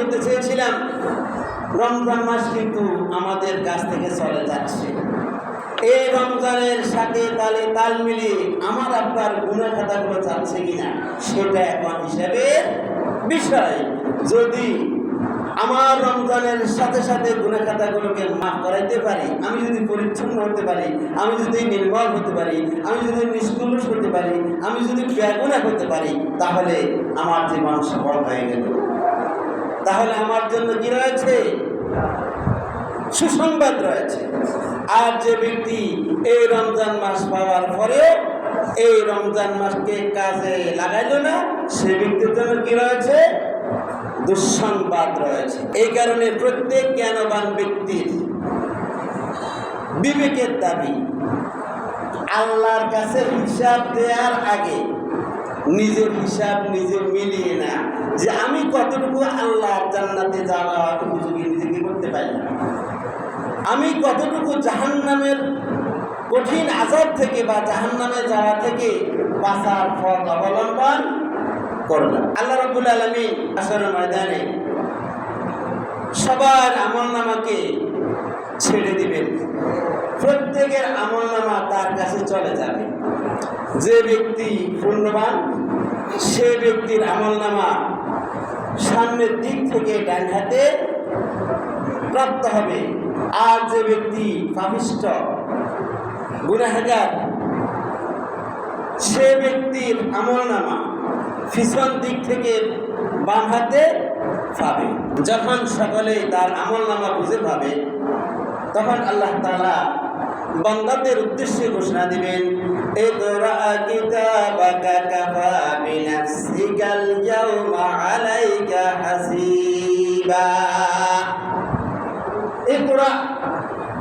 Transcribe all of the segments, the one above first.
বলতে চেয়েছিলাম, রমজান মাস কিন্তু আমাদের কাছ থেকে চলে যাচ্ছে। এই রমজানের সাথে তালে তাল মিলিয়ে আমার আপনার গুনাহ খাতাগুলো যাচ্ছে কিনা সেটা এখন হিসাবের বিষয়। যদি আমার রমজানের সাথে সাথে গুনাহ খাতাগুলোকে মাফ করাইতে পারি, আমি যদি পরিচ্ছন্ন হতে পারি, আমি যদি নির্মল হতে পারি, আমি যদি নিষ্কলুষ হতে পারি, আমি যদি বেগুনাহ হতে পারি, তাহলে আমার জীবন সফল হয়ে গেল। তাহলে আমার জন্য কি রয়েছে? সুসংবাদ রয়েছে। আর যে ব্যক্তি এই রমজান মাস পাওয়ার পরে এই রমজান মাসকে কাজে লাগাইল না, সে ব্যক্তির জন্য কি রয়েছে? দুঃসংবাদ রয়েছে। এই কারণে প্রত্যেক জ্ঞানবান ব্যক্তির বিবেকের দাবি আল্লাহর কাছে হিসাব দেওয়ার আগে নিজের হিসাব নিজে মিলিয়ে না, যে আমি কতটুকু আল্লাহর জান্নাতে যাওয়া উপযোগী নিজেকে করতে পারি, আমি কতটুকু জাহান্নামের কঠিন আযাব থেকে বা জাহান্নামে যাওয়া থেকে বাঁচার পথ অবলম্বন করলাম। আল্লাহ রাব্বুল আলামিন হাশরের ময়দানে সবার আমলনামাকে ছেড়ে দিবেন। প্রত্যেকের আমলনামা তার কাছে চলে যাবে। যে ব্যক্তি পুণ্যবান সে ব্যক্তির আমলনামা সামনের দিক থেকে ডান হাতে প্রাপ্ত হবে। আর যে ব্যক্তি পাপিষ্ঠ গুনাহগার সে ব্যক্তির আমলনামা পিছন দিক থেকে বাম হাতে পাবে। যখন সকলে তার আমলনামা বুঝে পাবে, তখন আল্লাহ তাআলা বান্দাদের উদ্দেশ্যে ঘোষণা দিবেন, ইকরা কিতাবাকা কাফা বিনাফসিকাল ইয়াওমা আলাইকা হাসিবা। ইকরা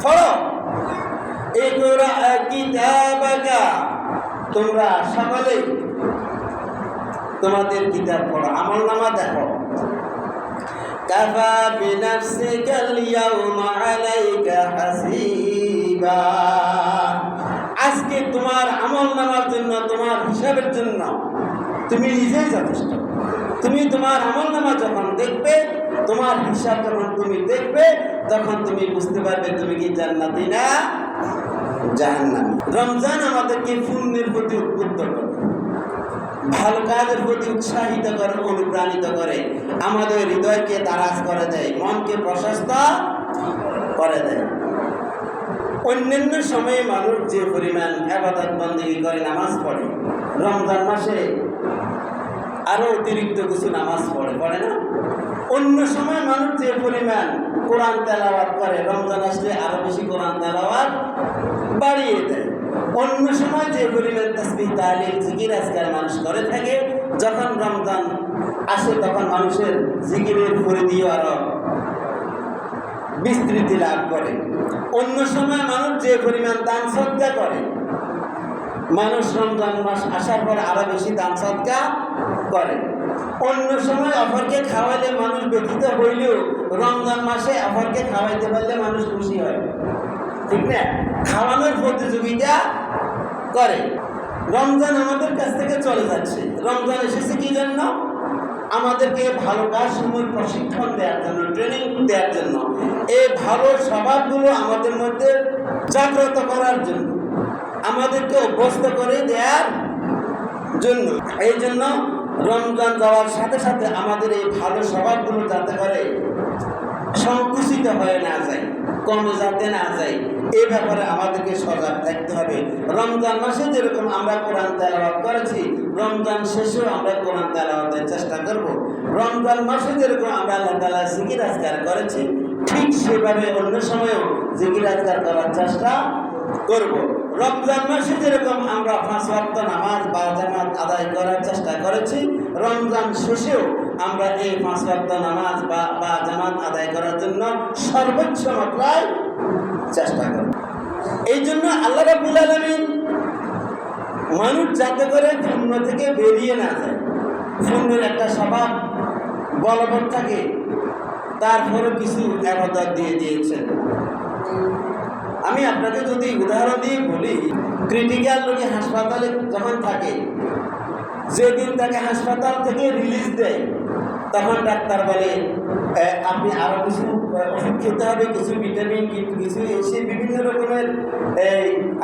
পড়ো, ইকরা কিতাবাকা, তোমরা সকলে তোমাদের কিতাব পড়ো, আমলনামা দেখো। কাফা বিনাফসিকাল ইয়াওমা আলাইকা হাসিবা, আজকে তোমার আমলনামার জন্য, তোমার হিসাবের জন্য তুমি নিজেই যথেষ্ট। তুমি তোমার আমলনামা যখন দেখবে, তোমার হিসাব যখন তুমি দেখবে, তখন তুমি বুঝতে পারবে তুমি কি জান্নাতি না জাহান্নামী। রমজান আমাদেরকে পুণ্যের প্রতি উদ্বুদ্ধ করে, ভালো কাজের প্রতি উৎসাহিত করে, অনুপ্রাণিত করে, আমাদের হৃদয়কে দারাজ করে দেয়, মনকে প্রশস্ত করে দেয়। অন্যান্য সময়ে মানুষ যে পরিমাণ ইবাদত বন্দেগী করে, নামাজ পড়ে, রমজান মাসে আরো অতিরিক্ত কিছু নামাজ পড়ে না? অন্য সময় মানুষ যে পরিমাণ কোরআন তেলাওয়াত করে, রমজান আসলে আরো বেশি কোরআন তেলাওয়াত বাড়িয়ে দেয়। অন্য সময় যে পরিমাণ তাসবিহ তাহলিল জিকির আজকাল মানুষ করে থাকে, যখন রমজান আসে তখন মানুষের জিকিরের পরিধিও আরো বিস্তৃতি লাভ করে। অন্য সময় মানুষ যে পরিমাণ দান সদকা করে, মানুষ রমজান মাস আসার পর আরো বেশি দান সদকা করে। অন্য সময় অপরকে খাওয়াইলে মানুষ ব্যথিত হইলেও রমজান মাসে অপরকে খাওয়াইতে পারলে মানুষ খুশি হয়, ঠিক না? খাওয়ানোর প্রতিযোগিতা করে। রমজান আমাদের কাছ থেকে চলে যাচ্ছে। রমজান এসেছে কি জন্য? আমাদেরকে ভালো কাজসমূহ প্রশিক্ষণ দেওয়ার জন্য, ট্রেনিং দেওয়ার জন্য, এই ভালো স্বভাবগুলো আমাদের মধ্যে জাগ্রত করার জন্য, আমাদেরকে অভ্যস্ত করে দেওয়ার জন্য। এই জন্য রমজান যাওয়ার সাথে সাথে আমাদের এই ভালো স্বভাবগুলো যাতে করে সংকুচিত হয়ে না যায়, কমে যাতে না যায়, এই ব্যাপারে আমাদেরকে সজাগ থাকতে হবে। রমজান মাসে যেরকম আমরা কোরআন তেলাওয়াত করেছি, রমজান শেষেও আমরা কোরআন তেলাওয়াতের চেষ্টা করব। রমজান মাসে যেরকম আমরা আল্লাহ তাআলা জিকির আজকার করেছি, ঠিক সেভাবে অন্য সময়েও জিকির আজকার করার চেষ্টা করব। রমজান মাসে যেরকম আমরা 5 ওয়াক্ত নামাজ বা জামাত আদায় করার চেষ্টা করেছি, রমজান শেষেও আমরা এই 5 ওয়াক্ত নামাজ বা জামাত আদায় করার জন্য সর্বোচ্চ মাত্রায় চেষ্টা করব। এই জন্য আল্লাহ রাব্বুল আলামিন মানুষ যাতে করে পুণ্য থেকে বেরিয়ে না যায়, পুণ্যের একটা স্বভাব বলবৎ থাকে, তারপরে কিছু ইবাদত দিয়ে দিয়েছেন। আমি আপনাকে যদি উদাহরণ দিয়ে বলি, ক্রিটিক্যাল রোগী হাসপাতালে যখন থাকে, যেদিন তাকে হাসপাতাল থেকে রিলিজ দেয়, তখন ডাক্তার বলে আপনি আরও কিছু ওষুধ খেতে হবে, কিছু ভিটামিন, কিছু এসে বিভিন্ন রকমের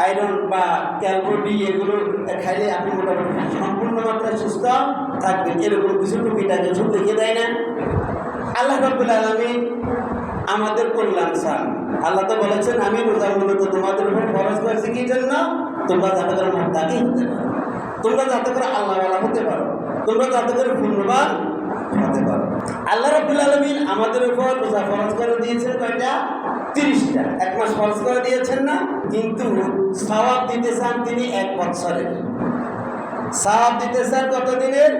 আয়রন বা ক্যালবোডি এগুলো খাইলে আপনি মোটামুটি সম্পূর্ণ মাত্রায় সুস্থ থাকবেন। এরকম কিছু টুকিটাকে ওষুধ লিখে দেয় না আল্লাহ রাব্বুল আলামিন? আমাদের কল্যাণ চান। আল্লাহ তো বলেছেন, আমি রোজা মূলত তোমাদের উপর ফরজ করেছি কি জন্য? তোমরা যাতে করে মুত্তাকি হতে পারো, তোমরা যাতে করে আল্লাহওয়ালা হতে পারো, তোমরা যাতে করে পুণ্যবান হতে পারো। আল্লাহ রাব্বুল আলামিন আমাদের উপর রোজা ফরজ করে দিয়েছেন কয়টা? 30টা। 1 মাস ফরজ করে দিয়েছেন না? কিন্তু সওয়াব দিতে চান তিনি 1 বছরের। সওয়াব দিতে চান কত দিনের?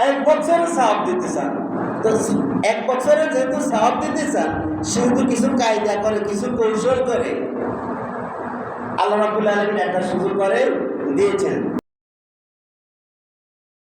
1 বছরের সওয়াব দিতে চান। তো 1 বছরে যেহেতু সওয়াব দিতে চান, সেহেতু কিছু কায়দা করে, কিছু কৌশল করে আল্লাহ রাব্বুল আলামিন একটা সুযোগ করে দিয়েছেন।